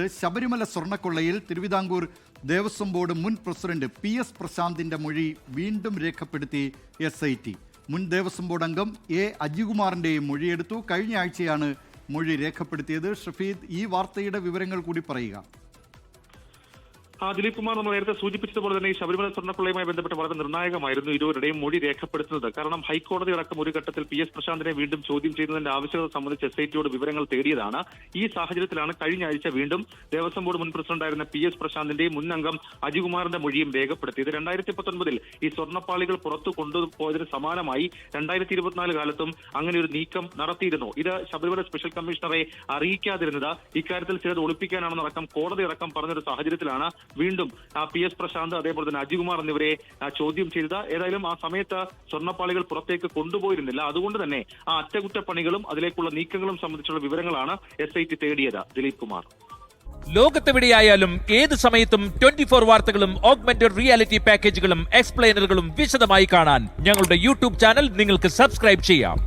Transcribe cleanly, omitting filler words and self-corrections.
Sabarimala സ്വർണ്ണക്കൊള്ളയിൽ Thiruvithamkoor Devaswom board മുൻ president PS പ്രശാന്തിന്റെ മൊഴി വീണ്ടും രേഖപ്പെടുത്തി SIT. മുൻ ദേവസ്വം ബോർഡ് അംഗം അജികുമാറിന്റെയും മൊഴിയെടുത്തു. കഴിഞ്ഞ ആഴ്ചയാണ് മൊഴി രേഖപ്പെടുത്തിയത്. ഷഫീദ്, ഈ വാർത്തയുടെ വിവരങ്ങൾ കൂടി പറയുക. ദിലീപ് കുമാർ നമ്മൾ നേരത്തെ സൂചിപ്പിച്ചതുപോലെ തന്നെ ഈ ശബരിമല സ്വർണ്ണക്കൊള്ളയുമായി ബന്ധപ്പെട്ട് വളരെ നിർണായകമായിരുന്നു ഇരുവരുടെയും മൊഴി രേഖപ്പെടുത്തുന്നത്. കാരണം ഹൈക്കോടതി അടക്കം ഒരു ഘട്ടത്തിൽ PS പ്രശാന്തിനെ വീണ്ടും ചോദ്യം ചെയ്യുന്നതിന്റെ ആവശ്യകത സംബന്ധിച്ച് SITയോട് വിവരങ്ങൾ തേടിയതാണ്. ഈ സാഹചര്യത്തിലാണ് കഴിഞ്ഞ ആഴ്ച വീണ്ടും ദേവസ്വം ബോർഡ് മുൻ പ്രസിഡന്റായിരുന്ന PS പ്രശാന്തിന്റെയും മുൻ അംഗം അജികുമാറിന്റെ മൊഴിയും രേഖപ്പെടുത്തിയത്. 2019 ഈ സ്വർണ്ണപ്പാളികൾ പുറത്തു കൊണ്ടുപോയതിന് സമാനമായി 2024 കാലത്തും അങ്ങനെ ഒരു നീക്കം നടത്തിയിരുന്നു. ഇത് ശബരിമല സ്പെഷ്യൽ കമ്മീഷണറെ അറിയിക്കാതിരുന്നത് ഇക്കാര്യത്തിൽ ചിലത് ഒളിപ്പിക്കാനാണെന്നടക്കം കോടതി അടക്കം പറഞ്ഞൊരു സാഹചര്യത്തിലാണ് വീണ്ടും PS പ്രശാന്ത് അതേപോലെ തന്നെ അജികുമാർ എന്നിവരെ ചോദ്യം ചെയ്തത്. ഏതായാലും ആ സമയത്ത് സ്വർണ്ണപ്പാളികൾ പുറത്തേക്ക് കൊണ്ടുപോയിരുന്നില്ല. അതുകൊണ്ട് തന്നെ ആ അറ്റകുറ്റപ്പണികളും അതിലേക്കുള്ള നീക്കങ്ങളും സംബന്ധിച്ചുള്ള വിവരങ്ങളാണ് SIT തേടിയത്. ദിലീപ് കുമാർ, ലോകത്തെവിടെയായാലും ഏത് സമയത്തും 24 വാർത്തകളും ഓഗ്മെന്റഡ് റിയാലിറ്റി പാക്കേജുകളും എക്സ്പ്ലെയിനറുകളും വിശദമായി കാണാൻ ഞങ്ങളുടെ YouTube ചാനൽ നിങ്ങൾക്ക് സബ്സ്ക്രൈബ് ചെയ്യാം.